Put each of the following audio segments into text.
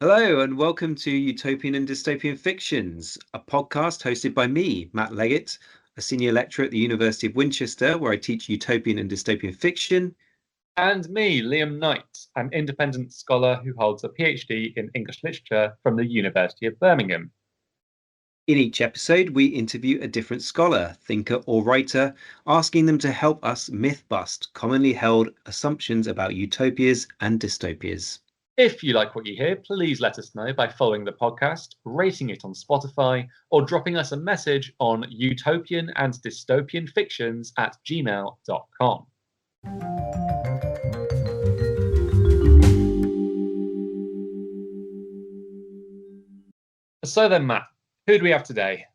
Hello, and welcome to Utopian and Dystopian Fictions, a podcast hosted by me, Matt Leggett, a senior lecturer at the University of Winchester, where I teach utopian and dystopian fiction. And me, Liam Knight, an independent scholar who holds a PhD in English literature from the University of Birmingham. In each episode, we interview a different scholar, thinker, or writer, asking them to help us myth bust commonly held assumptions about utopias and dystopias. If you like what you hear, please let us know by following the podcast, rating it on Spotify, or dropping us a message on utopian and dystopian fictions at gmail.com. So then, Matt, who do we have today?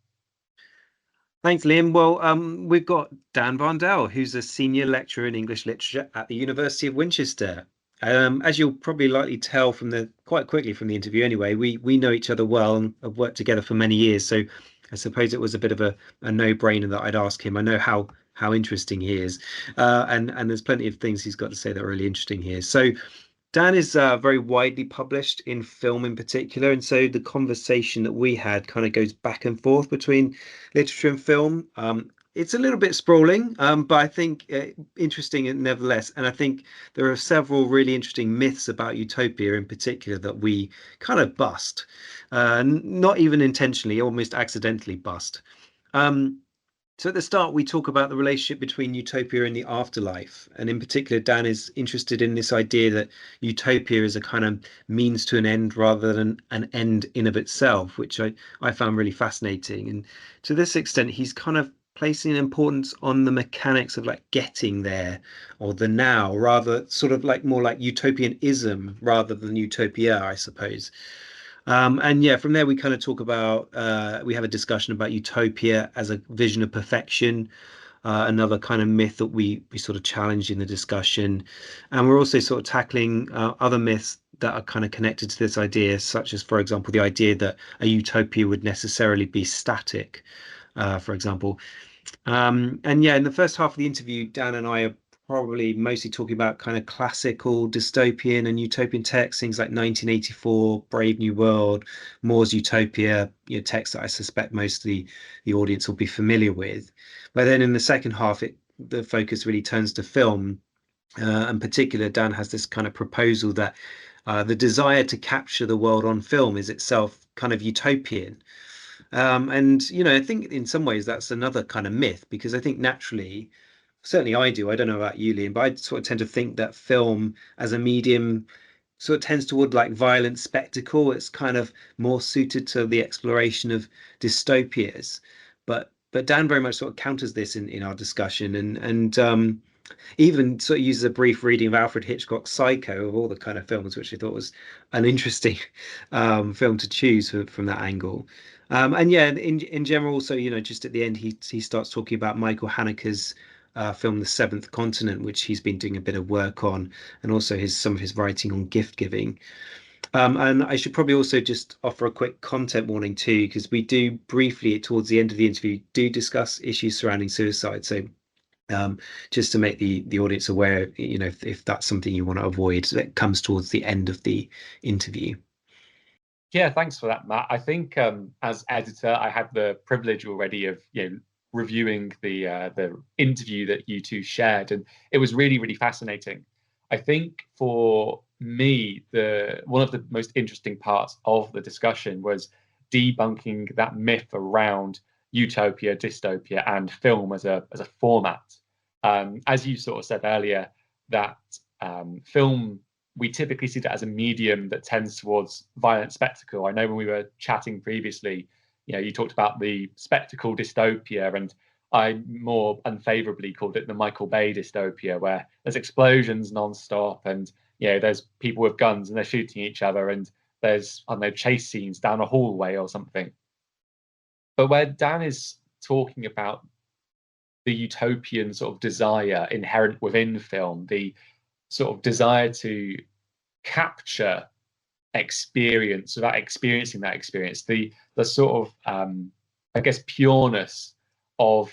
Thanks, Liam. Well, we've got Dan Varndell, who's a senior lecturer in English literature at the University of Winchester. As you'll probably likely tell quite quickly from the interview anyway, we know each other well and have worked together for many years. So I suppose it was a bit of a no-brainer that I'd ask him. I know how interesting he is, and there's plenty of things he's got to say that are really interesting here. So Dan is very widely published in film in particular, and so the conversation that we had kind of goes back and forth between literature and film. It's a little bit sprawling, but I think interesting nevertheless. And I think there are several really interesting myths about utopia in particular that we kind of bust, not even intentionally, almost accidentally bust. So at the start, we talk about the relationship between utopia and the afterlife. And in particular, Dan is interested in this idea that utopia is a kind of means to an end rather than an end in of itself, which I found really fascinating. And to this extent, he's kind of placing an importance on the mechanics of like getting there or the now, rather sort of like more like utopianism rather than utopia, I suppose. And yeah, from there we kind of talk about we have a discussion about utopia as a vision of perfection, another kind of myth that we sort of challenge in the discussion, and we're also sort of tackling other myths that are kind of connected to this idea, such as, for example, the idea that a utopia would necessarily be static, for example. And yeah, in the first half of the interview, Dan and I are probably mostly talking about kind of classical dystopian and utopian texts, things like 1984, Brave New World, More's Utopia, texts that I suspect most of the audience will be familiar with. But then in the second half, the focus really turns to film. In particular, Dan has this kind of proposal that the desire to capture the world on film is itself kind of utopian. And I think in some ways that's another kind of myth, because I think naturally, certainly I do, I don't know about you, Liam, but I sort of tend to think that film as a medium sort of tends toward like violent spectacle. It's kind of more suited to the exploration of dystopias. But Dan very much sort of counters this in our discussion, and even sort of uses a brief reading of Alfred Hitchcock's Psycho of all the kind of films, which I thought was an interesting film to choose from that angle. And yeah, in general, so just at the end, he starts talking about Michael Haneke's film The Seventh Continent, which he's been doing a bit of work on, and also some of his writing on gift giving. And I should probably also just offer a quick content warning too, because we do briefly towards the end of the interview do discuss issues surrounding suicide. So just to make the audience aware, if that's something you want to avoid, that comes towards the end of the interview. Yeah, thanks for that, Matt. I think as editor, I had the privilege already of reviewing the interview that you two shared, and it was really, really fascinating. I think for me, the one of the most interesting parts of the discussion was debunking that myth around utopia, dystopia, and film as a format. As you sort of said earlier, that film, we typically see that as a medium that tends towards violent spectacle. I know when we were chatting previously, you talked about the spectacle dystopia, and I more unfavorably called it the Michael Bay dystopia, where there's explosions nonstop, and there's people with guns and they're shooting each other, and there's, I don't know, chase scenes down a hallway or something. But where Dan is talking about the utopian sort of desire inherent within film, the sort of desire to capture experience without experiencing that experience, the sort of I guess pureness of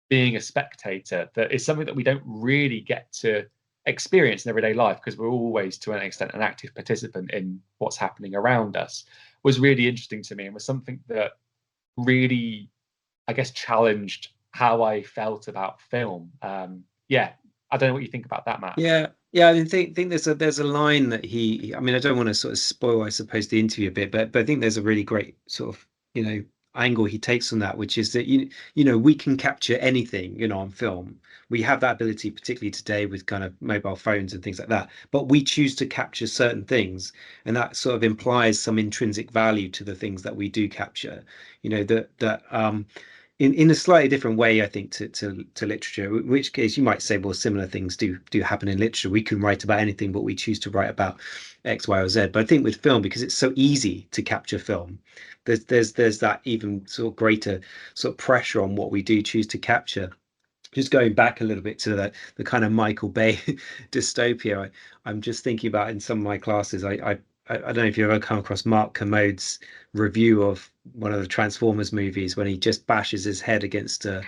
being a spectator, that is something that we don't really get to experience in everyday life, because we're always to an extent an active participant in what's happening around us, was really interesting to me, and was something that really, I guess, challenged how I felt about film. Yeah, I don't know what you think about that, Matt. Yeah, yeah. I mean, think there's a line that I mean, I don't want to sort of spoil, I suppose, the interview a bit, but I think there's a really great sort of angle he takes on that, which is that we can capture anything on film. We have that ability, particularly today with kind of mobile phones and things like that. But we choose to capture certain things, and that sort of implies some intrinsic value to the things that we do capture. That in a slightly different way, I think, to literature. In which case, you might say, well, similar things do happen in literature. We can write about anything, but we choose to write about X, Y, or Z. But I think with film, because it's so easy to capture film, there's that even sort of greater sort of pressure on what we do choose to capture. Just going back a little bit to the kind of Michael Bay dystopia, I'm just thinking about in some of my classes. I don't know if you've ever come across Mark Kermode's review of one of the Transformers movies when he just bashes his head against a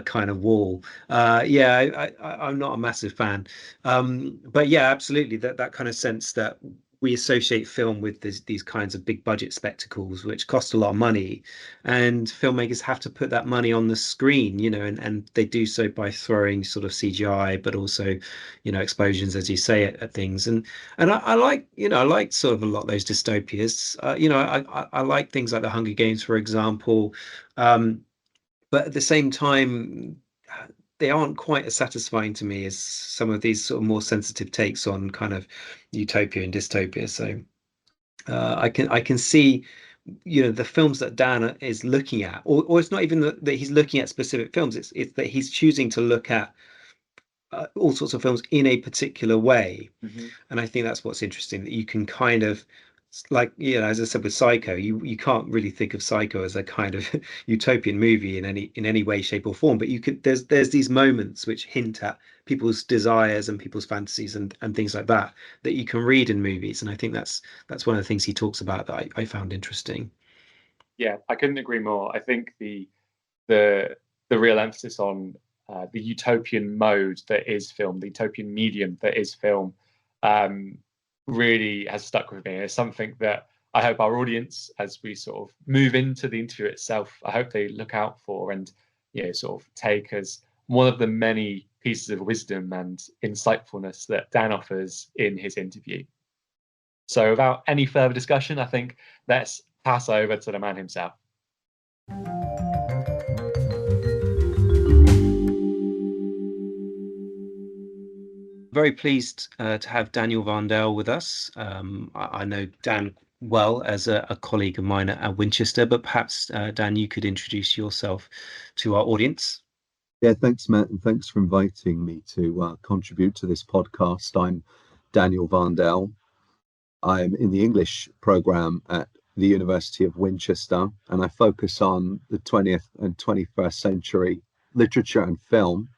kind of wall. Yeah, I'm not a massive fan, but yeah, absolutely that kind of sense that we associate film with these kinds of big budget spectacles which cost a lot of money, and filmmakers have to put that money on the screen, and they do so by throwing sort of CGI, but also explosions, as you say, at things. And I like, I like sort of a lot of those dystopias. I like things like the Hunger Games, for example. But at the same time, they aren't quite as satisfying to me as some of these sort of more sensitive takes on kind of utopia and dystopia. So I can see, the films that Dan is looking at, or it's not even that he's looking at specific films. It's that he's choosing to look at all sorts of films in a particular way. Mm-hmm. And I think that's what's interesting, that you can kind of, like, as I said with Psycho, you can't really think of Psycho as a kind of utopian movie in any way, shape, or form. But you could there's these moments which hint at people's desires and people's fantasies and things like that you can read in movies. And I think that's one of the things he talks about that I found interesting. Yeah, I couldn't agree more. I think the the real emphasis on the utopian mode that is film, the utopian medium that is film, um, really has stuck with me. It's something that I hope our audience, as we sort of move into the interview itself, I hope they look out for and sort of take as one of the many pieces of wisdom and insightfulness that Dan offers in his interview. So, without any further discussion, I think let's pass over to the man himself. Very pleased to have Daniel Varndell with us. I know Dan well as a colleague of mine at Winchester, but perhaps, Dan, you could introduce yourself to our audience. Yeah, thanks, Matt, and thanks for inviting me to contribute to this podcast. I'm Daniel Varndell. I'm in the English program at the University of Winchester, and I focus on the 20th and 21st century literature and film,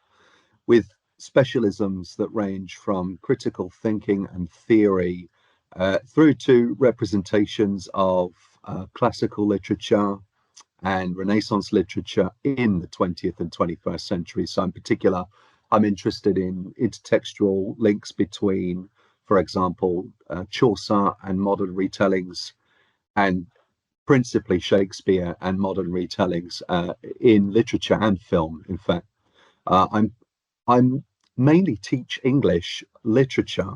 with specialisms that range from critical thinking and theory through to representations of classical literature and Renaissance literature in the 20th and 21st century. So in particular, I'm interested in intertextual links between, for example, Chaucer and modern retellings, and principally Shakespeare and modern retellings in literature and film. In fact, I'm mainly teach English literature,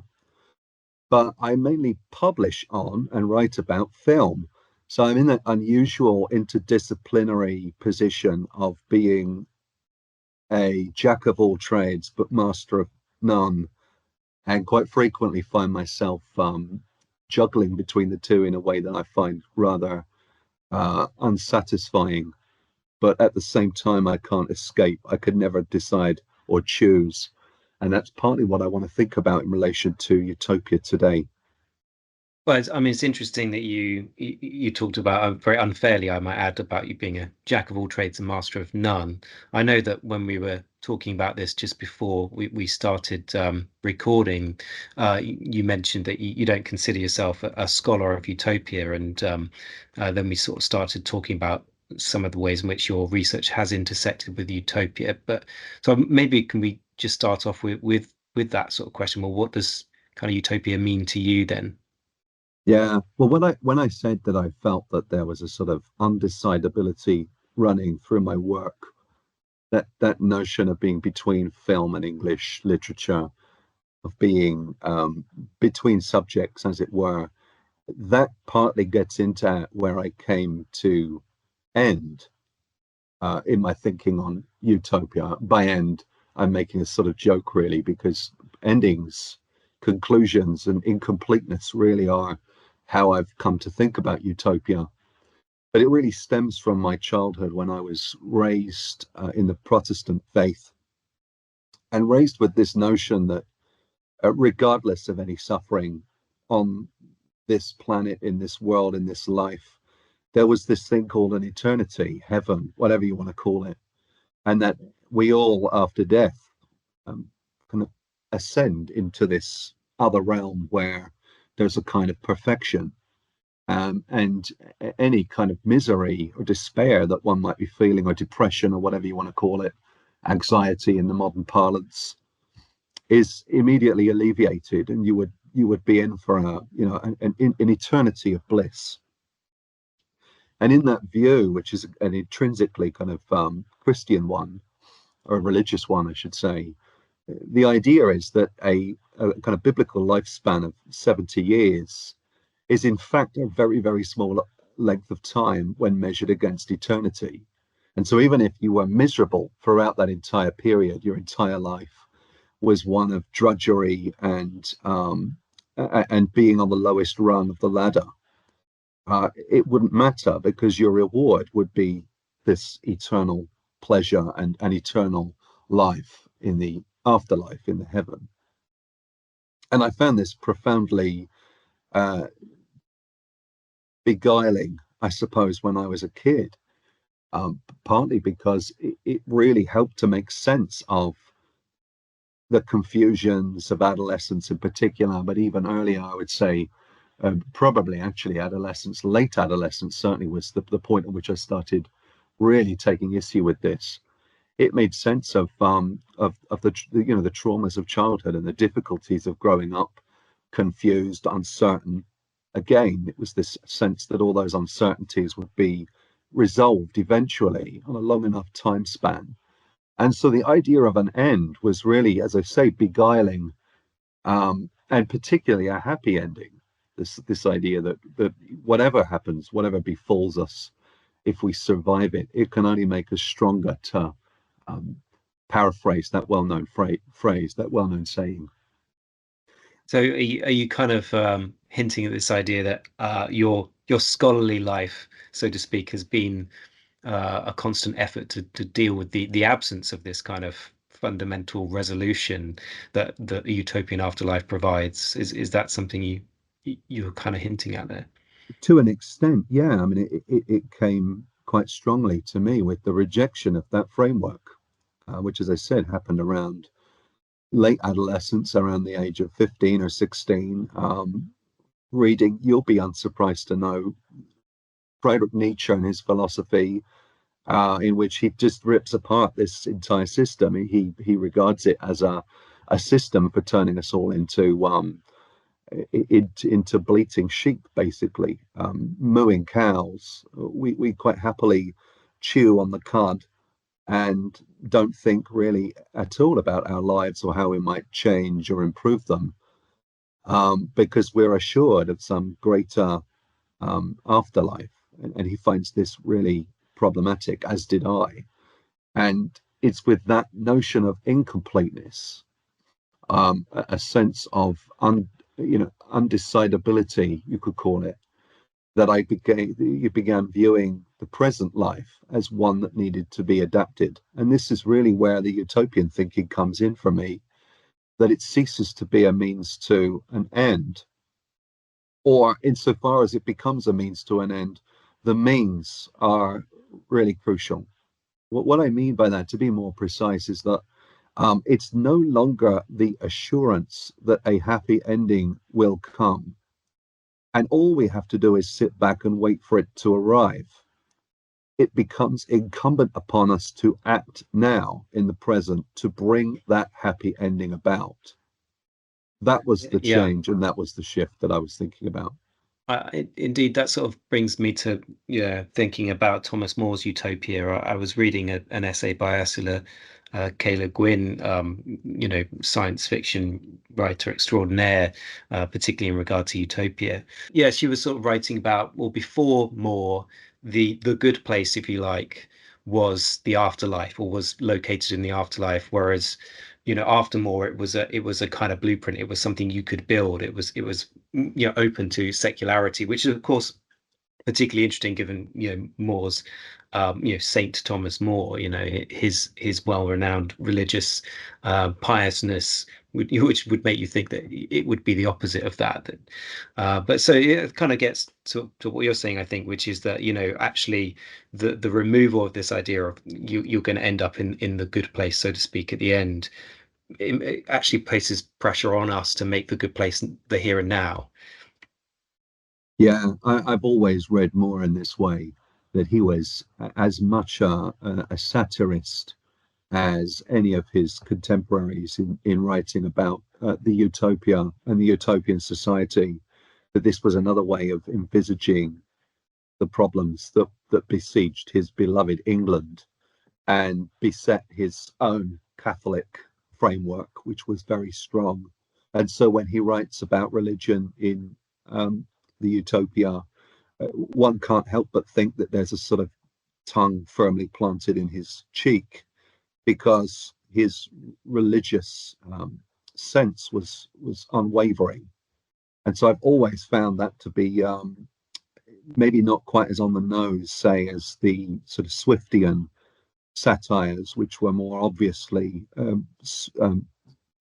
but I mainly publish on and write about film. So I'm in an unusual interdisciplinary position of being a jack of all trades, but master of none, and quite frequently find myself juggling between the two in a way that I find rather unsatisfying. But at the same time, I can't escape. I could never decide or choose. And that's partly what I want to think about in relation to Utopia today. Well, I mean, it's interesting that you talked about, very unfairly, I might add, about you being a jack of all trades and master of none. I know that when we were talking about this just before we started recording, you mentioned that you don't consider yourself a scholar of Utopia, and then we sort of started talking about some of the ways in which your research has intersected with Utopia. But so maybe can we just start off with with that sort of question. Well, what does kind of utopia mean to you then? Yeah. Well, when I said that I felt that there was a sort of undecidability running through my work, that notion of being between film and English literature, of being between subjects, as it were, that partly gets into where I came to end in my thinking on utopia. By end, I'm making a sort of joke, really, because endings, conclusions, and incompleteness really are how I've come to think about utopia. But it really stems from my childhood, when I was raised in the Protestant faith, and raised with this notion that regardless of any suffering on this planet, in this world, in this life, there was this thing called an eternity, heaven, whatever you want to call it, and that we all, after death, kind of ascend into this other realm where there's a kind of perfection, and any kind of misery or despair that one might be feeling, or depression, or whatever you want to call it, anxiety in the modern parlance, is immediately alleviated, and you would be in for an eternity of bliss. And in that view, which is an intrinsically kind of Christian one, or a religious one, I should say, the idea is that a kind of biblical lifespan of 70 years is in fact a very, very small length of time when measured against eternity. And so even if you were miserable throughout that entire period, your entire life was one of drudgery and being on the lowest rung of the ladder, it wouldn't matter, because your reward would be this eternal pleasure and an eternal life in the afterlife, in the heaven. And I found this profoundly beguiling, I suppose, when I was a kid, partly because it really helped to make sense of the confusions of adolescence in particular, but even earlier, I would say, probably actually adolescence, late adolescence certainly was the point at which I started really taking issue with this. It made sense of the the traumas of childhood and the difficulties of growing up confused, uncertain. Again, it was this sense that all those uncertainties would be resolved eventually on a long enough time span. And so the idea of an end was really, as I say, beguiling, and particularly a happy ending. This idea that whatever happens, whatever befalls us, if we survive it, it can only make us stronger, to paraphrase that well-known phrase, that well-known saying. So are you kind of hinting at this idea that your scholarly life, so to speak, has been a constant effort to deal with the absence of this kind of fundamental resolution that the utopian afterlife provides? Is that something you're kind of hinting at there? To an extent, yeah. I mean, it came quite strongly to me with the rejection of that framework, which, as I said, happened around late adolescence, around the age of 15 or 16. Reading, you'll be unsurprised to know, Friedrich Nietzsche and his philosophy, in which he just rips apart this entire system. He regards it as a system for turning us all into bleating sheep, basically, mooing cows. We quite happily chew on the cud and don't think really at all about our lives or how we might change or improve them, because we're assured of some greater afterlife. And he finds this really problematic, as did I. And it's with that notion of incompleteness, a sense of undecidability, you could call it, that you began viewing the present life as one that needed to be adapted. And this is really where the utopian thinking comes in for me, that it ceases to be a means to an end, or insofar as it becomes a means to an end, the means are really crucial. What I mean by that, to be more precise, is that it's no longer the assurance that a happy ending will come, and all we have to do is sit back and wait for it to arrive. It becomes incumbent upon us to act now in the present to bring that happy ending about. That was the Yeah. change, and that was the shift that I was thinking about. Indeed, that sort of brings me to thinking about Thomas More's Utopia. I was reading an essay by Ursula K. Le Guin, science fiction writer extraordinaire, particularly in regard to Utopia. Yeah, she was sort of writing about, well, before More, the good place, if you like, was the afterlife, or was located in the afterlife, whereas after More, it was a kind of blueprint. It was something you could build. It was open to secularity, which is of course particularly interesting given More's Saint Thomas More, his well-renowned religious piousness, which would make you think that it would be the opposite of that. But so it kind of gets to what you're saying, I think, which is that actually the removal of this idea of you're going to end up in the good place, so to speak, at the end. It actually places pressure on us to make the good place the here and now. Yeah, I've always read Moore in this way, that he was as much a satirist as any of his contemporaries in writing about the utopia and the utopian society, that this was another way of envisaging the problems that besieged his beloved England and beset his own Catholic framework, which was very strong. And so when he writes about religion in the Utopia, one can't help but think that there's a sort of tongue firmly planted in his cheek, because his religious sense was unwavering. And so I've always found that to be maybe not quite as on the nose, say, as the sort of Swiftian satires, which were more obviously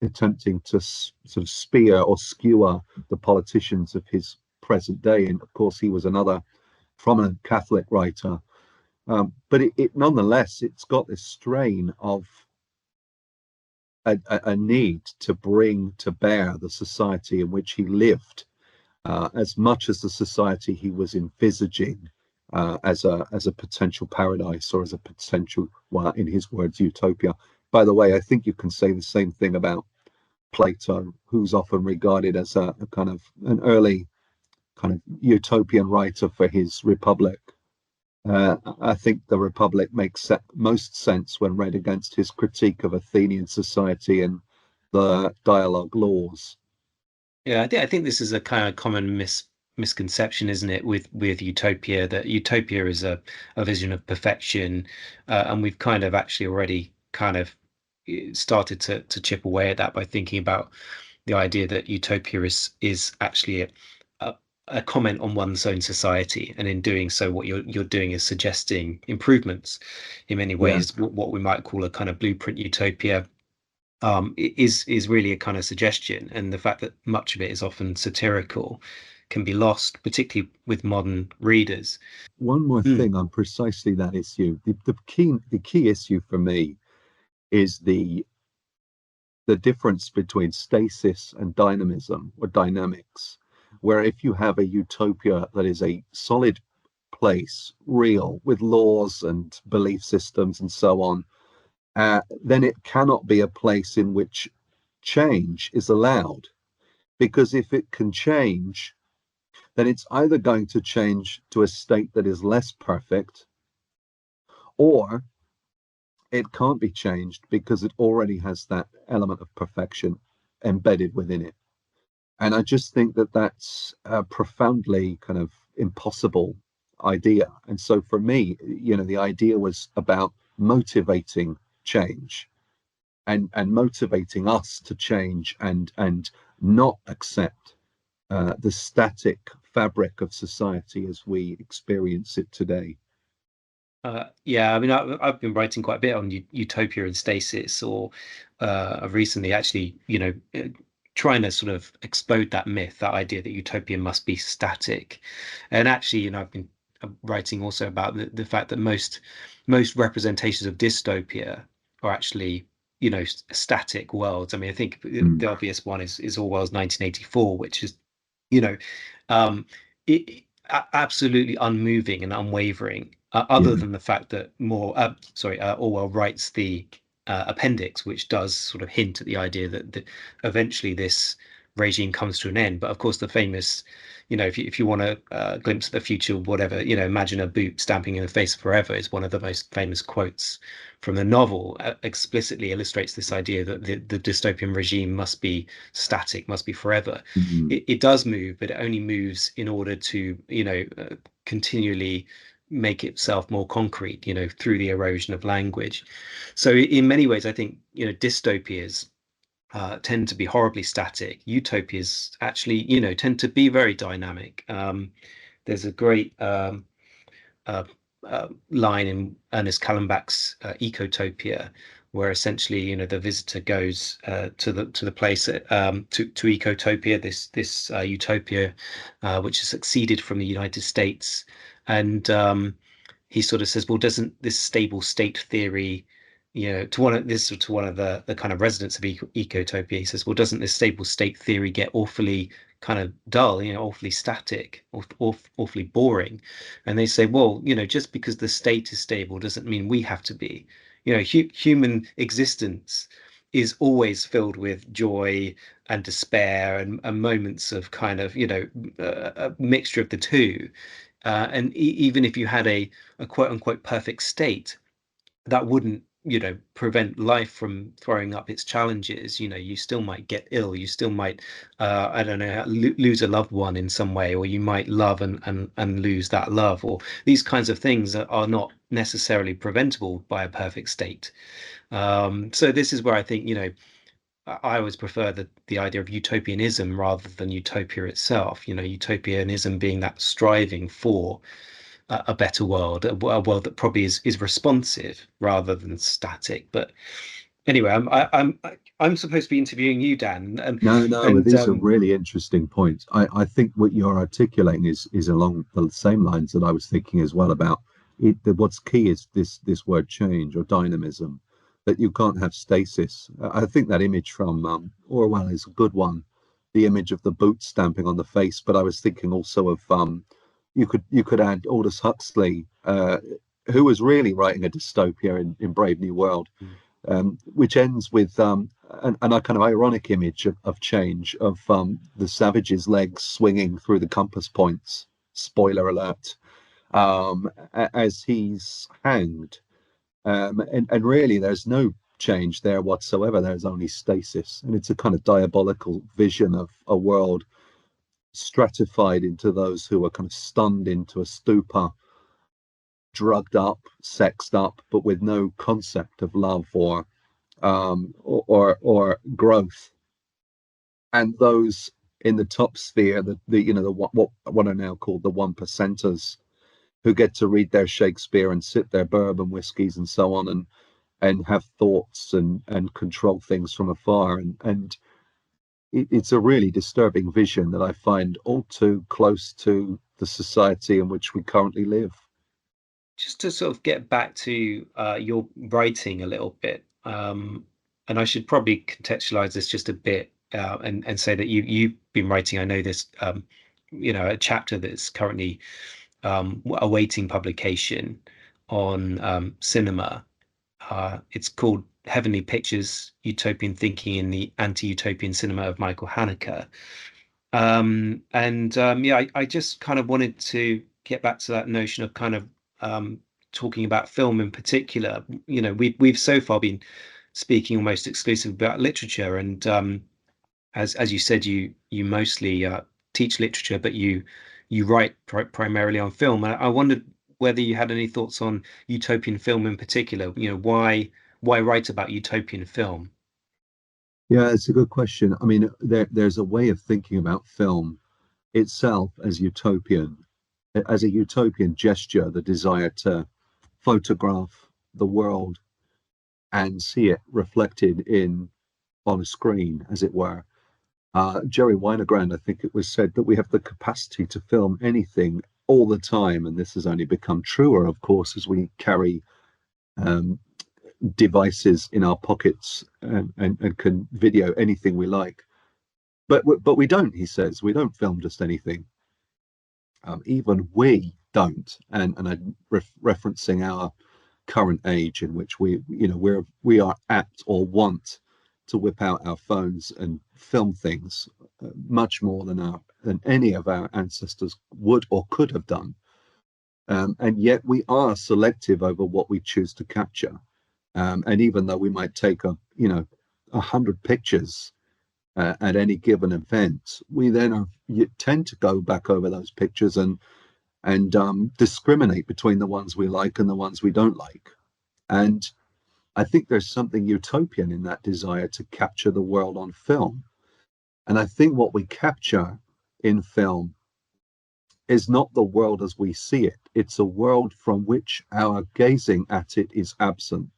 attempting to sort of spear or skewer the politicians of his present day. And of course, he was another prominent Catholic writer. But it nonetheless, it's got this strain of a need to bring to bear the society in which he lived, as much as the society he was envisaging as a potential paradise, or as a potential, well, in his words, utopia. By the way, I think you can say the same thing about Plato, who's often regarded as a kind of an early kind of utopian writer for his Republic. I think the Republic makes most sense when read against his critique of Athenian society and the dialogue laws. Yeah, I think this is a kind of common misconception, isn't it, with Utopia, that Utopia is a vision of perfection, and we've kind of actually already kind of started to chip away at that by thinking about the idea that Utopia is actually a, a comment on one's own society, and in doing so, what you're doing is suggesting improvements in many Yeah. ways. What we might call a kind of blueprint utopia is really a kind of suggestion, and the fact that much of it is often satirical can be lost, particularly with modern readers. One more Mm, thing on precisely that issue. The key issue for me is the difference between stasis and dynamism, or dynamics, where if you have a utopia that is a solid place, real, with laws and belief systems and so on, then it cannot be a place in which change is allowed. Because if it can change, then it's either going to change to a state that is less perfect, or it can't be changed because it already has that element of perfection embedded within it. And I just think that that's a profoundly kind of impossible idea. And so for me, the idea was about motivating change, and motivating us to change, and not accept the static fabric of society as we experience it today. yeah, I mean, I've been writing quite a bit on utopia and stasis, or I've recently actually, trying to sort of explode that myth, that idea that utopia must be static. And actually, I've been writing also about the fact that most representations of dystopia are actually, static worlds. I mean, I think Mm. the obvious one is Orwell's 1984, which is, you know, um, absolutely unmoving and unwavering, other Yeah. than the fact that Orwell writes the appendix, which does sort of hint at the idea that eventually this regime comes to an end. But of course, the famous, if you want a glimpse of the future, whatever, imagine a boot stamping in the face forever is one of the most famous quotes from the novel. Explicitly illustrates this idea that the dystopian regime must be static, must be forever. It does move, but it only moves in order to, continually make itself more concrete, through the erosion of language. So in many ways, I think, dystopias tend to be horribly static. Utopias actually, tend to be very dynamic. There's a great uh, line in Ernest Callenbach's Ecotopia, where essentially, the visitor goes to the place to Ecotopia, this utopia, which has succeeded from the United States, and he sort of says, well, doesn't this stable state theory, to one of the kind of residents of Ecotopia, he says, well, doesn't this stable state theory get awfully kind of dull, awfully static, awfully boring? And they say, well, just because the state is stable doesn't mean we have to be. Human existence is always filled with joy and despair and moments of kind of, a mixture of the two. And even if you had a quote unquote perfect state, that wouldn't, prevent life from throwing up its challenges. You still might get ill, you still might I don't know, lose a loved one in some way, or you might love and lose that love, or these kinds of things are not necessarily preventable by a perfect state. So this is where I think, I always prefer the idea of utopianism rather than utopia itself. Utopianism being that striving for a better world, a world that probably is responsive rather than static. But anyway, I'm supposed to be interviewing you, Dan, No, but and these are really interesting points. I think what you're articulating is along the same lines that I was thinking as well about it. What's key is this word change or dynamism, that you can't have stasis. I think that image from Orwell is a good one, the image of the boot stamping on the face. But I was thinking also of you could add Aldous Huxley, who was really writing a dystopia in Brave New World, which ends with a kind of ironic image of change, of the savage's legs swinging through the compass points. Spoiler alert. As he's hanged, and really there's no change there whatsoever. There's only stasis, and it's a kind of diabolical vision of a world stratified into those who are kind of stunned into a stupor, drugged up, sexed up, but with no concept of love or growth. And those in the top sphere, what are now called the one percenters, who get to read their Shakespeare and sip their bourbon whiskies and so on, and have thoughts and control things from afar. And it's a really disturbing vision that I find all too close to the society in which we currently live. just to sort of get back to your writing a little bit, and I should probably contextualize this just a bit, and say that you've been writing. I know this, a chapter that's currently awaiting publication on cinema. It's called Heavenly Pictures: Utopian Thinking in the Anti-Utopian Cinema of Michael Haneke. I just kind of wanted to get back to that notion of kind of talking about film in particular. We've so far been speaking almost exclusively about literature, and as you said, you mostly teach literature, but you write primarily on film. I wondered whether you had any thoughts on utopian film in particular. Why write about utopian film? Yeah, it's a good question. I mean, there's a way of thinking about film itself as a utopian gesture, the desire to photograph the world and see it reflected on a screen, as it were. Jerry Winogrand, I think it was said that we have the capacity to film anything all the time, and this has only become truer, of course, as we carry devices in our pockets and can video anything we like. But we don't, he says, we don't film just anything. Even we don't, and I'm referencing our current age in which we are apt or want to whip out our phones and film things much more than any of our ancestors would or could have done. And yet we are selective over what we choose to capture. And even though we might take 100 pictures at any given event, we then tend to go back over those pictures and discriminate between the ones we like and the ones we don't like. And I think there's something utopian in that desire to capture the world on film. And I think what we capture in film is not the world as we see it. It's a world from which our gazing at it is absent,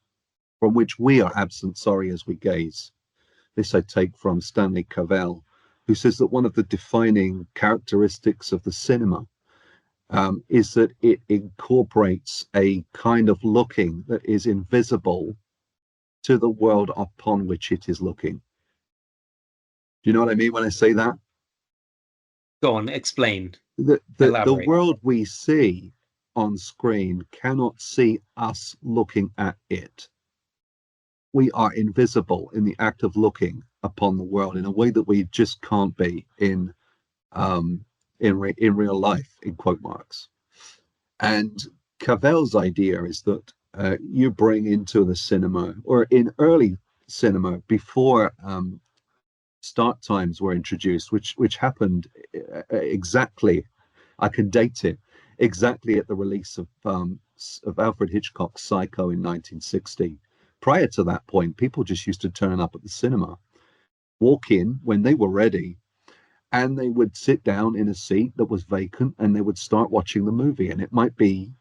from which we are absent, as we gaze. This I take from Stanley Cavell, who says that one of the defining characteristics of the cinema is that it incorporates a kind of looking that is invisible to the world upon which it is looking. Do you know what I mean when I say that? Go on, explain. The world we see on screen cannot see us looking at it. We are invisible in the act of looking upon the world in a way that we just can't be in real life, in quote marks. And Cavell's idea is that you bring into the cinema, or in early cinema, before start times were introduced, which happened exactly, I can date it, exactly at the release of Alfred Hitchcock's Psycho in 1960. Prior to that point, people just used to turn up at the cinema, walk in when they were ready, and they would sit down in a seat that was vacant and they would start watching the movie. And it might be,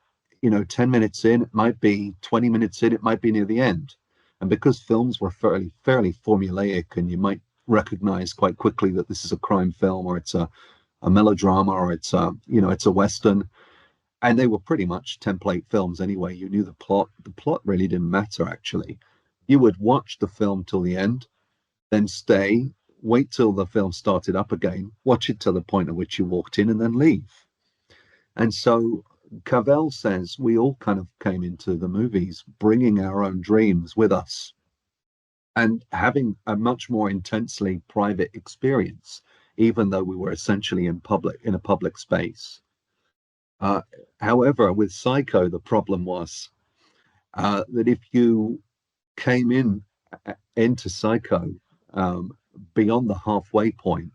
10 minutes in, it might be 20 minutes in, it might be near the end. And because films were fairly formulaic, and you might recognize quite quickly that this is a crime film, or it's a melodrama, or it's a Western, and they were pretty much template films anyway. You knew the plot. The plot really didn't matter, actually. You would watch the film till the end, then stay, wait till the film started up again, watch it to the point at which you walked in, and then leave. And so Cavell says we all kind of came into the movies bringing our own dreams with us and having a much more intensely private experience, even though we were essentially in a public space. However, with Psycho, the problem was that if you came into Psycho beyond the halfway point,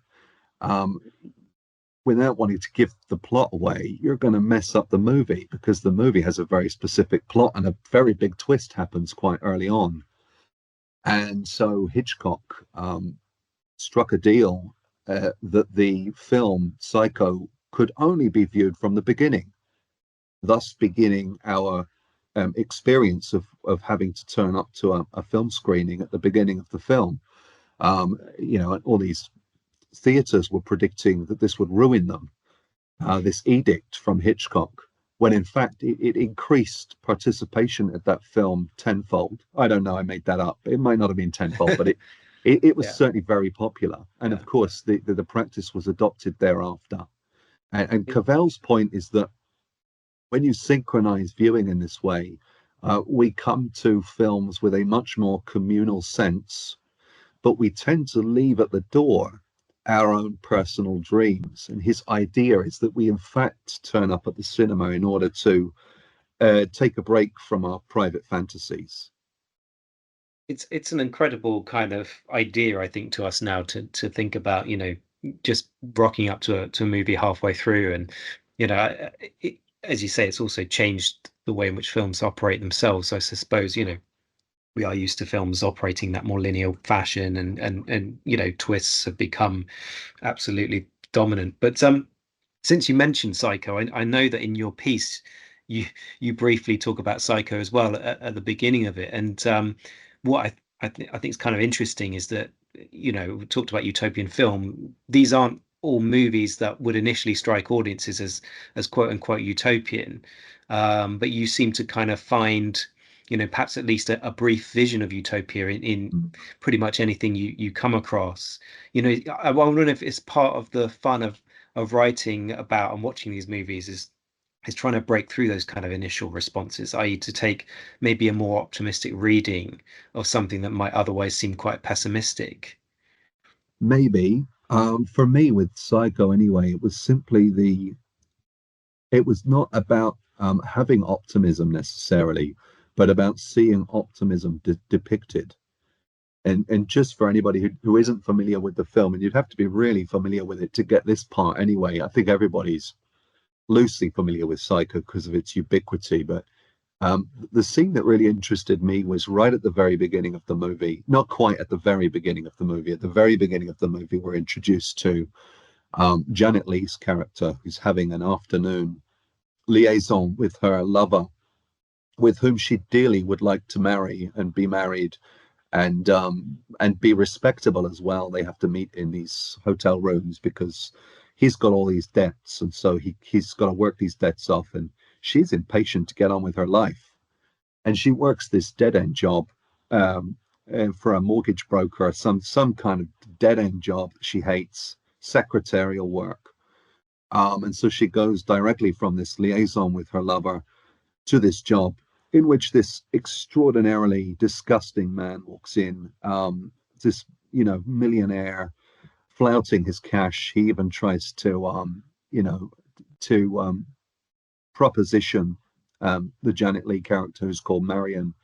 without wanting to give the plot away, you're going to mess up the movie, because the movie has a very specific plot and a very big twist happens quite early on. And so Hitchcock struck a deal that the film Psycho could only be viewed from the beginning, thus beginning our experience of having to turn up to a film screening at the beginning of the film. All these theaters were predicting that this would ruin them, this edict from Hitchcock, when in fact it increased participation at that film tenfold. I don't know, I made that up. It might not have been tenfold, but it was certainly very popular. And of course, the practice was adopted thereafter. And Cavell's point is that when you synchronize viewing in this way, we come to films with a much more communal sense, but we tend to leave at the door our own personal dreams. And his idea is that we in fact turn up at the cinema in order to take a break from our private fantasies. It's an incredible kind of idea, I think, to us now to think about, just rocking up to a movie halfway through. And as you say, it's also changed the way in which films operate themselves. So I suppose, we are used to films operating that more linear fashion, and twists have become absolutely dominant. But since you mentioned Psycho, I know that in your piece you briefly talk about Psycho as well at the beginning of it. And what I think is kind of interesting is that, we talked about utopian film. These aren't all movies that would initially strike audiences as quote unquote utopian, but you seem to kind of find, perhaps at least a brief vision of utopia in pretty much anything you come across. I wonder if it's part of the fun of writing about and watching these movies is is trying to break through those kind of initial responses, i.e., to take maybe a more optimistic reading of something that might otherwise seem quite pessimistic. Maybe. For me, with Psycho anyway, it was not about having optimism necessarily, but about seeing optimism depicted. And just for anybody who isn't familiar with the film, and you'd have to be really familiar with it to get this part anyway. I think everybody's loosely familiar with Psycho because of its ubiquity, but the scene that really interested me was right at the very beginning of the movie. Not quite at the very beginning of the movie. At the very beginning of the movie, we're introduced to Janet Leigh's character, who's having an afternoon liaison with her lover, with whom she dearly would like to marry and be married, and be respectable as well. They have to meet in these hotel rooms because he's got all these debts, and so he's got to work these debts off, and she's impatient to get on with her life, and she works this dead end job for a mortgage broker, some kind of dead end job that she hates, secretarial work. And so she goes directly from this liaison with her lover to this job in which this extraordinarily disgusting man walks in, this millionaire flouting his cash. He even tries to you know to proposition the Janet Leigh character, who's called Marion,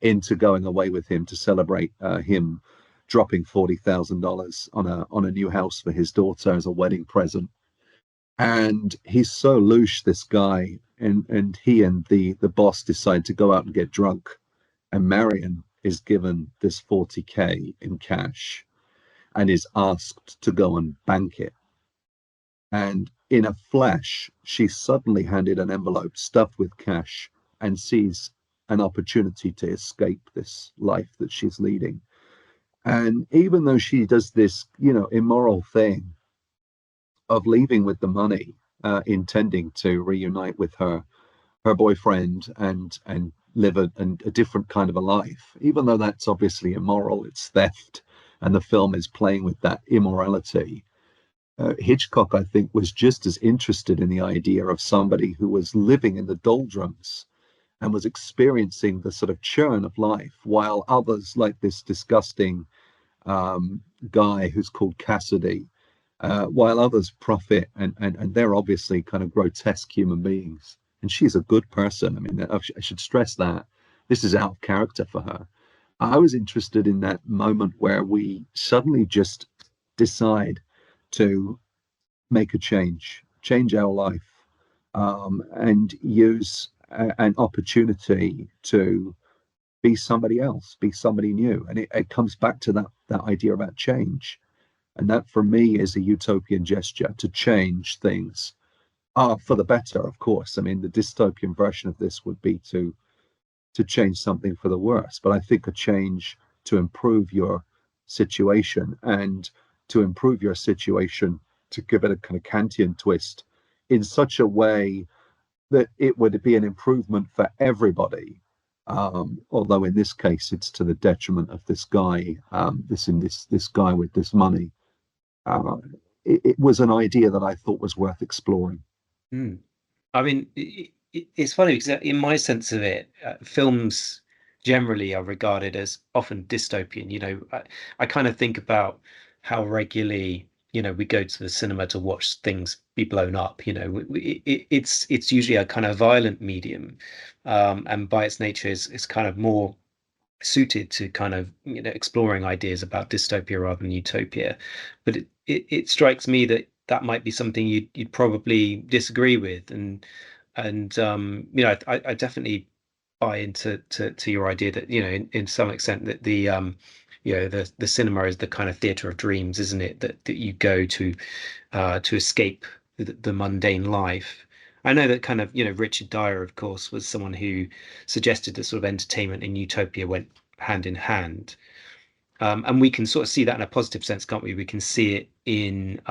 into going away with him to celebrate him dropping $40,000 on a new house for his daughter as a wedding present. And he's so louche, this guy, and he and the boss decide to go out and get drunk, and Marion is given this 40K in cash and is asked to go and bank it. And in a flash, she's suddenly handed an envelope stuffed with cash and sees an opportunity to escape this life that she's leading. And even though she does this, immoral thing of leaving with the money, intending to reunite with her boyfriend and live a different kind of a life, even though that's obviously immoral, it's theft, and the film is playing with that immorality. Hitchcock, I think, was just as interested in the idea of somebody who was living in the doldrums and was experiencing the sort of churn of life, while others, like this disgusting guy who's called Cassidy, while others profit, and they're obviously kind of grotesque human beings. And she's a good person. I mean, I should stress that this is out of character for her. I was interested in that moment where we suddenly just decide to make a change our life, and use an opportunity to be somebody else, be somebody new. And it comes back to that idea about change. And that for me is a utopian gesture, to change things for the better, of course. I mean, the dystopian version of this would be to change something for the worse. But I think a change to improve your situation, and to improve your situation, to give it a kind of Kantian twist in such a way that it would be an improvement for everybody. Although in this case, it's to the detriment of this guy, this guy with this money. It was an idea that I thought was worth exploring. Mm. I mean, it's funny because in my sense of it, films generally are regarded as often dystopian. I kind of think about how regularly, we go to the cinema to watch things be blown up. It's usually a kind of violent medium, and by its nature is kind of more suited to kind of exploring ideas about dystopia rather than utopia. But it strikes me that that might be something you'd probably disagree with, and I definitely buy into to your idea that in some extent that the cinema is the kind of theater of dreams, isn't it? That you go to escape the mundane life. I know that kind of Richard Dyer, of course, was someone who suggested that sort of entertainment and utopia went hand in hand. And we can sort of see that in a positive sense, can't we? We can see it in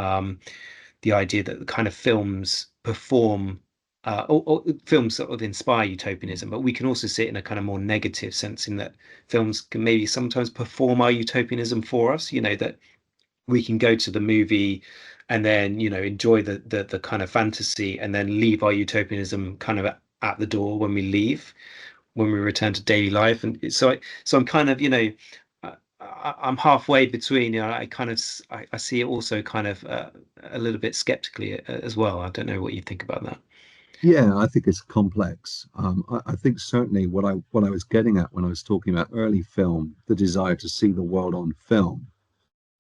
the idea that the kind of films perform, or films sort of inspire utopianism, but we can also see it in a kind of more negative sense, in that films can maybe sometimes perform our utopianism for us. That we can go to the movie and then enjoy the kind of fantasy, and then leave our utopianism kind of at the door when we leave, when we return to daily life. And so I'm kind of I'm halfway between. I kind of I see it also kind of a little bit skeptically as well. I don't know what you think about that. Yeah, I think it's complex. I think certainly what I was getting at when I was talking about early film, the desire to see the world on film,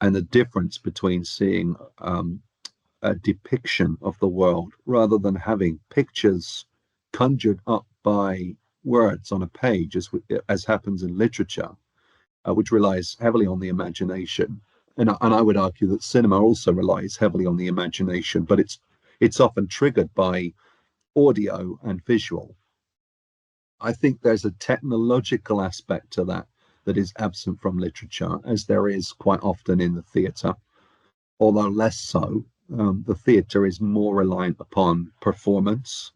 and the difference between seeing a depiction of the world rather than having pictures conjured up by words on a page, as happens in literature, which relies heavily on the imagination. And I would argue that cinema also relies heavily on the imagination, but it's often triggered by audio and visual. I think there's a technological aspect to that is absent from literature, as there is quite often in the theatre, although less so. The theatre is more reliant upon performance,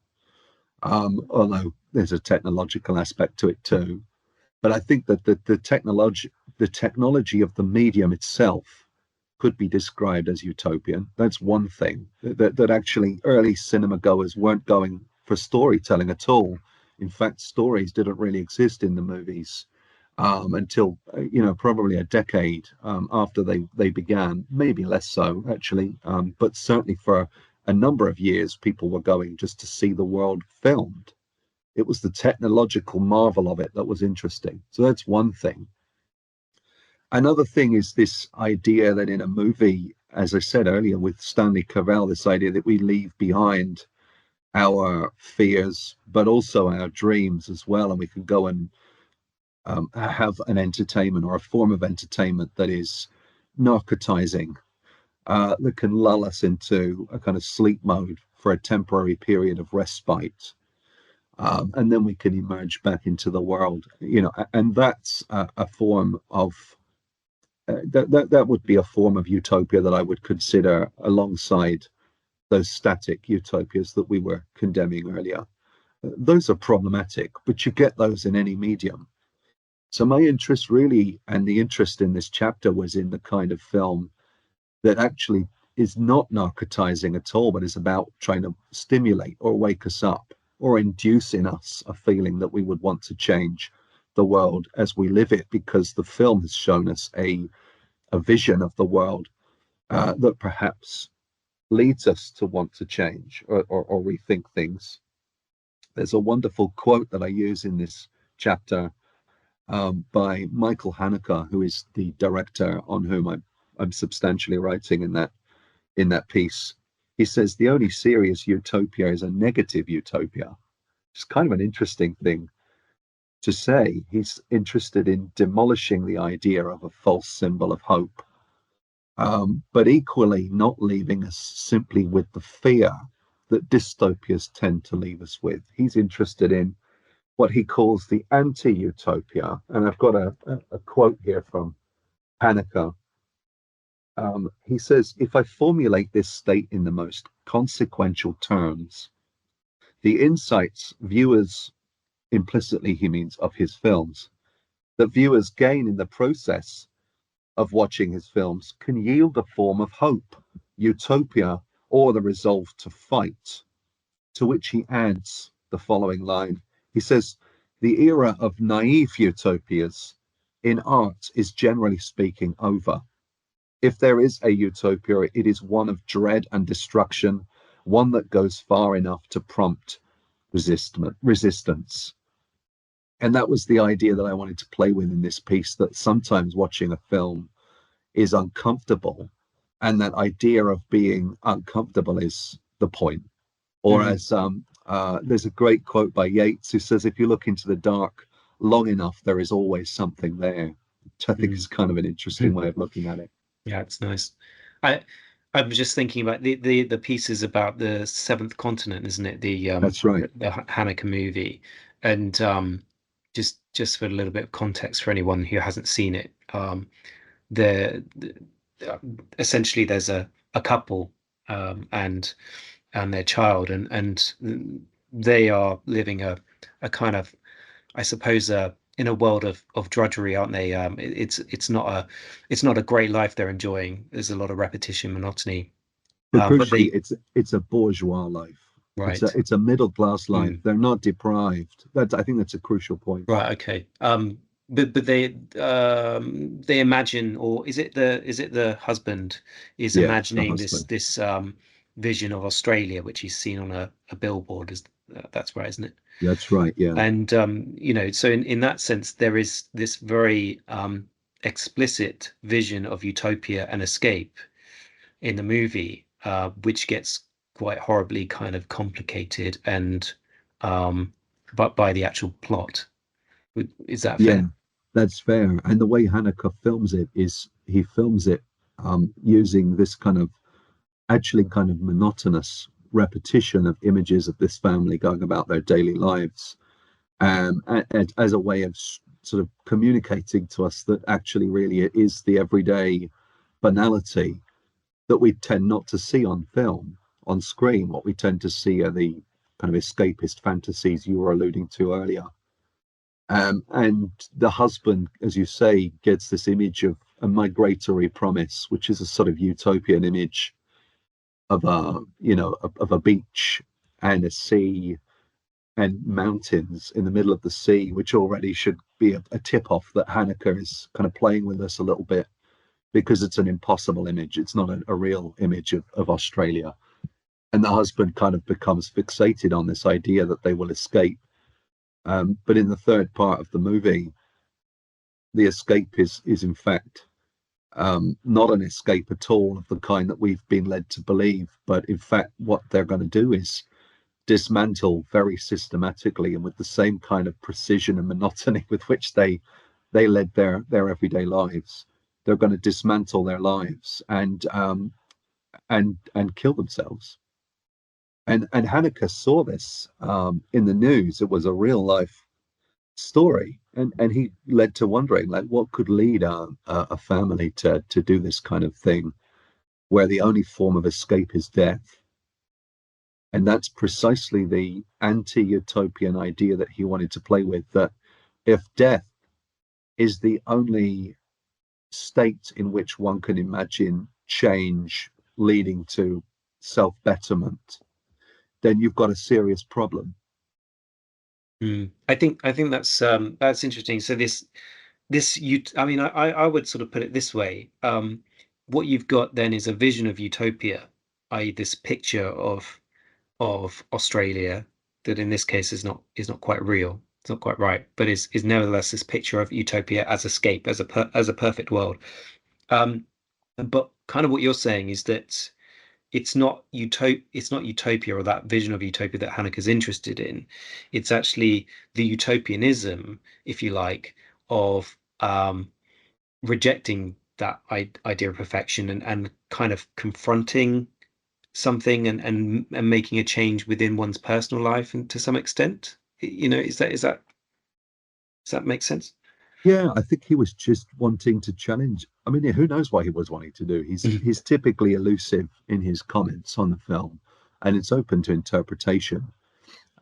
although there's a technological aspect to it too. But I think that the technology of the medium itself could be described as utopian. That's one thing, that actually early cinema goers weren't going for storytelling at all. In fact, stories didn't really exist in the movies until probably a decade after they began, maybe less so actually, but certainly for a number of years people were going just to see the world filmed. It was the technological marvel of it that was interesting. So that's one thing. Another thing is this idea that in a movie, as I said earlier with Stanley Cavell, this idea that we leave behind our fears, but also our dreams as well, and we can go and have an entertainment or a form of entertainment that is narcotizing, that can lull us into a kind of sleep mode for a temporary period of respite. And then we can emerge back into the world, and that's a form of that would be a form of utopia that I would consider alongside those static utopias that we were condemning earlier. Those are problematic, but you get those in any medium. So my interest really, and the interest in this chapter, was in the kind of film that actually is not narcotizing at all, but is about trying to stimulate or wake us up or induce in us a feeling that we would want to change the world as we live it, because the film has shown us a vision of the world that perhaps leads us to want to change or rethink things. There's a wonderful quote that I use in this chapter by Michael Haneke, who is the director on whom I'm substantially writing in that piece. He says the only serious utopia is a negative utopia. It's kind of an interesting thing to say. He's interested in demolishing the idea of a false symbol of hope, but equally not leaving us simply with the fear that dystopias tend to leave us with. He's interested in what he calls the anti-utopia. And I've got a quote here from Haneke. He says, if I formulate this state in the most consequential terms, the insights viewers, implicitly he means of his films, that viewers gain in the process of watching his films can yield a form of hope, utopia, or the resolve to fight. To which he adds the following line. He says, the era of naive utopias in art is generally speaking over. If there is a utopia, it is one of dread and destruction, one that goes far enough to prompt resistance. And that was the idea that I wanted to play with in this piece, that sometimes watching a film is uncomfortable, and that idea of being uncomfortable is the point. Or as there's a great quote by Yeats who says, if you look into the dark long enough, there is always something there, which I think is kind of an interesting way of looking at it. Yeah, it's nice. I'm just thinking about the pieces about the seventh continent, isn't it? That's right. The Haneke movie, and just for a little bit of context for anyone who hasn't seen it, the essentially there's a couple, and their child, and they are living a kind of, I suppose, in a world of drudgery, aren't they? It's not a great life they're enjoying. There's a lot of repetition, monotony, But But crucially, they it's a bourgeois life. right. It's a middle class life. Mm. They're not deprived. I think that's a crucial point. Right, okay. But they imagine, or is it the husband is Yeah, it's the imagining husband. this vision of Australia, which he's seen on a billboard. Is that's right, isn't it? That's right. Yeah. And so in that sense, there is this very explicit vision of utopia and escape in the movie, which gets quite horribly kind of complicated and but by the actual plot. Is that Yeah, fair? that's fair. And the way Haneke films it is he films it using this kind of actually kind of monotonous repetition of images of this family going about their daily lives, as a way of sort of communicating to us that actually really it is the everyday banality that we tend not to see on film, on screen. What we tend to see are the kind of escapist fantasies you were alluding to earlier. And the husband, as you say, gets this image of a migratory promise, which is a sort of utopian image of a beach and a sea and mountains in the middle of the sea, which already should be a tip off that Haneke is kind of playing with us a little bit because it's an impossible image. It's not a real image of Australia. And the husband kind of becomes fixated on this idea that they will escape. But in the third part of the movie, the escape is in fact not an escape at all of the kind that we've been led to believe, but in fact, what they're going to do is dismantle very systematically and with the same kind of precision and monotony with which they led their everyday lives. They're going to dismantle their lives and kill themselves. And Haneke saw this in the news. It was a real life story, and he led to wondering like what could lead a family to do this kind of thing, where the only form of escape is death. And that's precisely the anti-utopian idea that he wanted to play with, that if death is the only state in which one can imagine change leading to self-betterment, then you've got a serious problem. Mm. I think that's interesting. So this you I mean I would sort of put it this way. What you've got then is a vision of utopia, i.e. this picture of Australia that in this case is not quite real. It's not quite right, but is nevertheless this picture of utopia as escape, as a perfect world. But kind of what you're saying is that it's not utopia or that vision of utopia that Haneke's interested in. It's actually the utopianism, if you like, of rejecting that idea of perfection and kind of confronting something and making a change within one's personal life and to some extent. Does that make sense? Yeah, I think he was just wanting to challenge. I mean, who knows what he was wanting to do? He's typically elusive in his comments on the film, and it's open to interpretation.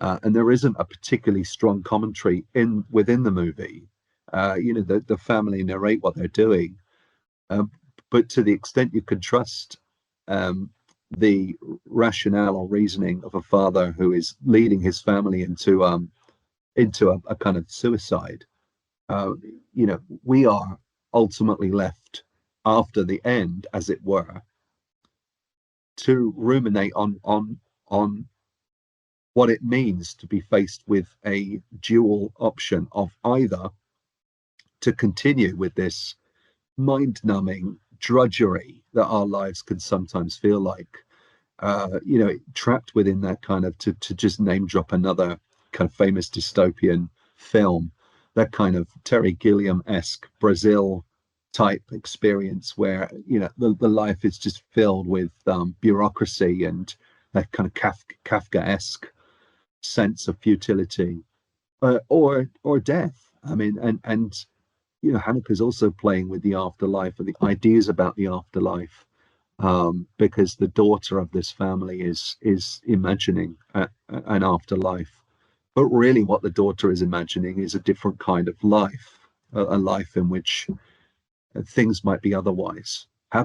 And there isn't a particularly strong commentary within the movie. The family narrate what they're doing, um, but to the extent you can trust um, the rationale or reasoning of a father who is leading his family into a kind of suicide, uh, we are ultimately left after the end, as it were, to ruminate on what it means to be faced with a dual option of either to continue with this mind-numbing drudgery that our lives can sometimes feel like, trapped within that kind of, to just name drop another kind of famous dystopian film, that kind of Terry Gilliam-esque Brazil type experience where the life is just filled with bureaucracy and that kind of Kafkaesque sense of futility, or death. I mean, and Haneke is also playing with the afterlife and the ideas about the afterlife, because the daughter of this family is imagining an afterlife, but really what the daughter is imagining is a different kind of life, a life in which things might be otherwise. how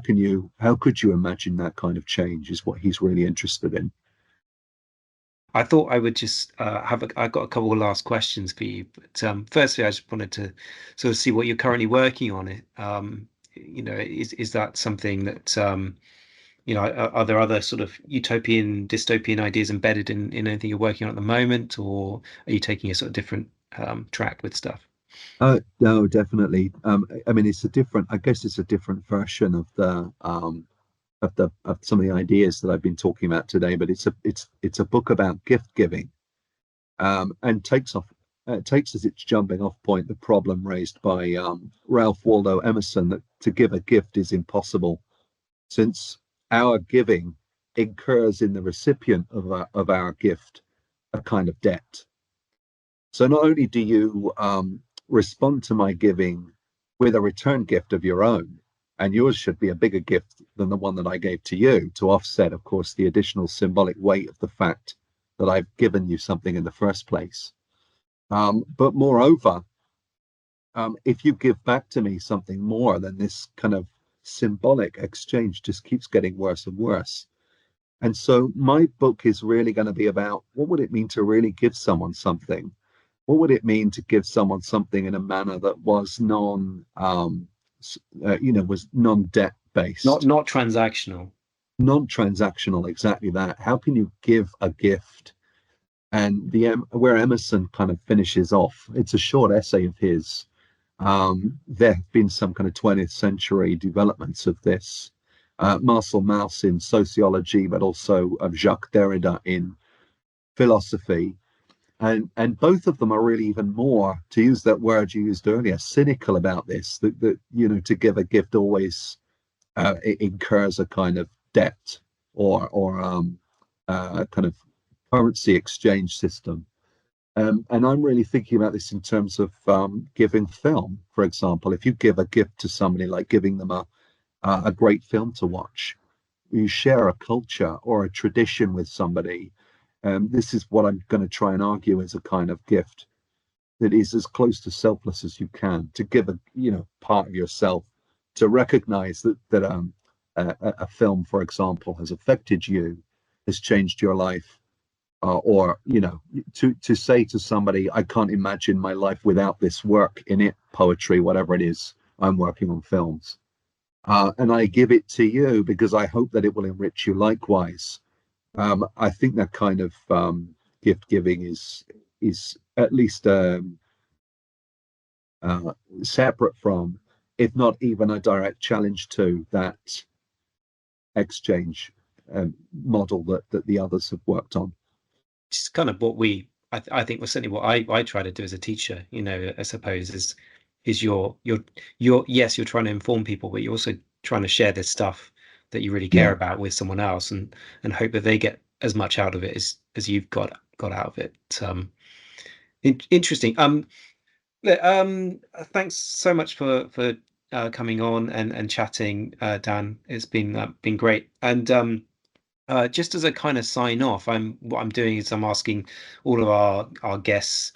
could you imagine that kind of change is what he's really interested in. I thought I would just I've got a couple of last questions for you. But firstly, I just wanted to sort of see what you're currently working on. Is that something that are there other sort of utopian, dystopian ideas embedded in anything you're working on at the moment, or are you taking a sort of different track with stuff? No, definitely. I mean, I guess it's a different version of some of the ideas that I've been talking about today, but it's a book about gift giving, and takes as its jumping off point the problem raised by Ralph Waldo Emerson, that to give a gift is impossible, since our giving incurs in the recipient of our gift a kind of debt. So not only do you respond to my giving with a return gift of your own, and yours should be a bigger gift than the one that I gave to you, to offset, of course, the additional symbolic weight of the fact that I've given you something in the first place. But moreover, if you give back to me something more, then this kind of symbolic exchange just keeps getting worse and worse. And so my book is really going to be about what would it mean to really give someone something? What would it mean to give someone something in a manner that was was non-debt based, Not transactional. non-transactional? Exactly that. How can you give a gift? And where Emerson kind of finishes off, it's a short essay of his. There have been some kind of 20th century developments of this. Marcel Mauss in sociology, but also of Jacques Derrida in philosophy. And both of them are really even more, to use that word you used earlier, cynical about this, that to give a gift always it incurs a kind of debt, or a kind of currency exchange system. And I'm really thinking about this in terms of giving film, for example. If you give a gift to somebody, like giving them a great film to watch, you share a culture or a tradition with somebody. This is what I'm going to try and argue as a kind of gift that is as close to selfless as you can, to give a part of yourself, to recognize that a film, for example, has affected you, has changed your life, or to say to somebody, I can't imagine my life without this work in it, poetry, whatever it is. I'm working on films, and I give it to you because I hope that it will enrich you likewise. I think that kind of gift giving is at least separate from, if not even a direct challenge to, that exchange model that the others have worked on. It's kind of what I think was certainly what I try to do as a teacher. I suppose is yes, you're trying to inform people, but you're also trying to share this stuff that you really care about with someone else, and hope that they get as much out of it as you've got out of it. Interesting. Thanks so much for coming on and chatting, Dan. It's been great. And just as a kind of sign off, what I'm doing is I'm asking all of our guests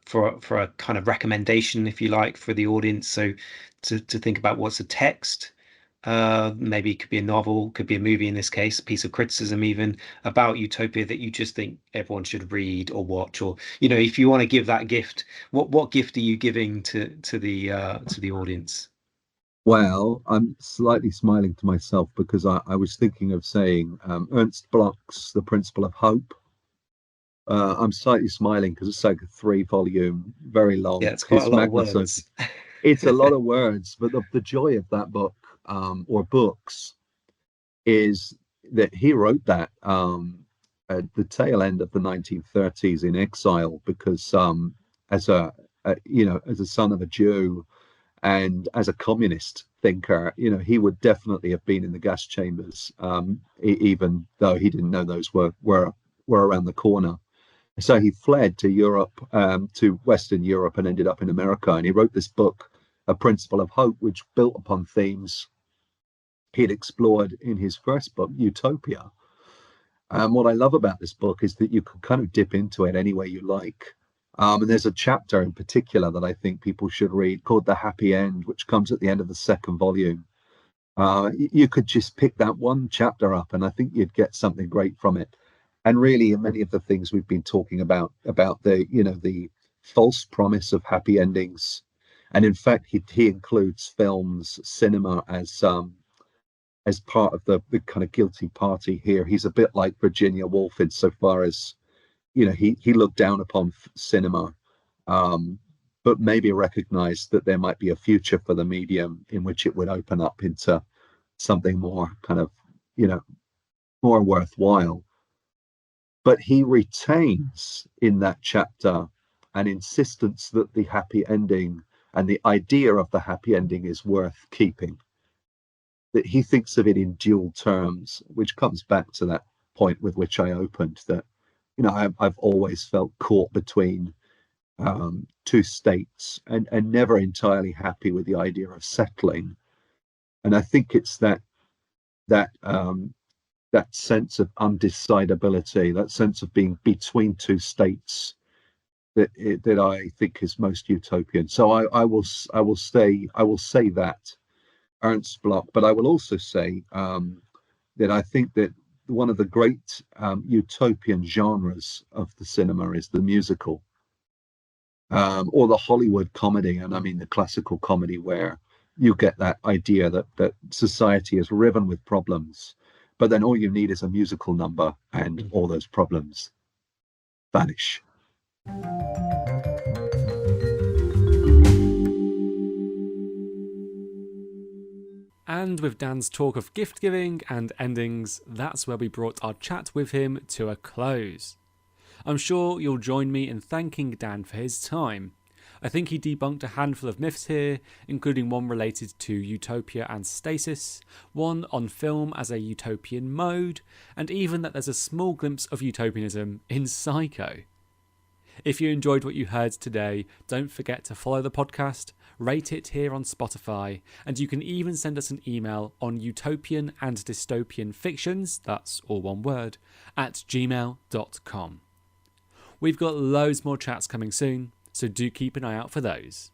for a kind of recommendation, if you like, for the audience. So to think about what's a text. Maybe it could be a novel, could be a movie in this case, a piece of criticism even about Utopia that you just think everyone should read or watch, or if you want to give that gift, what gift are you giving to the audience? Well, I'm slightly smiling to myself because I was thinking of saying Ernst Bloch's The Principle of Hope. I'm slightly smiling because it's like a 3-volume, very long. Yeah, it's quite a lot of Magnus words. It's a lot of words, but the joy of that book, or books, is that he wrote that at the tail end of the 1930s in exile, because as as a son of a Jew and as a communist thinker, he would definitely have been in the gas chambers, even though he didn't know those were around the corner. So he fled to Europe, to Western Europe, and ended up in America. And he wrote this book, A Principle of Hope, which built upon themes he'd explored in his first book, Utopia. And what I love about this book is that you can kind of dip into it any way you like. And there's a chapter in particular that I think people should read called The Happy End, which comes at the end of the second volume. You could just pick that one chapter up, and I think you'd get something great from it. And really, many of the things we've been talking about the the false promise of happy endings, and in fact, he includes films, cinema as part of the kind of guilty party here. He's a bit like Virginia Woolf insofar as he looked down upon cinema, um, but maybe recognized that there might be a future for the medium in which it would open up into something more kind of, more worthwhile. But he retains in that chapter an insistence that the happy ending and the idea of the happy ending is worth keeping. That he thinks of it in dual terms, which comes back to that point with which I opened, that I've always felt caught between two states and never entirely happy with the idea of settling. And I think it's that sense of undecidability, that sense of being between two states, that I think is most utopian. So I will say that Ernst Bloch, but I will also say that I think that one of the great utopian genres of the cinema is the musical, or the Hollywood comedy, and I mean the classical comedy, where you get that idea that society is riven with problems, but then all you need is a musical number and all those problems vanish. And with Dan's talk of gift giving and endings, that's where we brought our chat with him to a close. I'm sure you'll join me in thanking Dan for his time. I think he debunked a handful of myths here, including one related to utopia and stasis, one on film as a utopian mode, and even that there's a small glimpse of utopianism in Psycho. If you enjoyed what you heard today, don't forget to follow the podcast, rate it here on Spotify, and you can even send us an email on utopian and dystopian fictions, that's all one word, @gmail.com. We've got loads more chats coming soon, so do keep an eye out for those.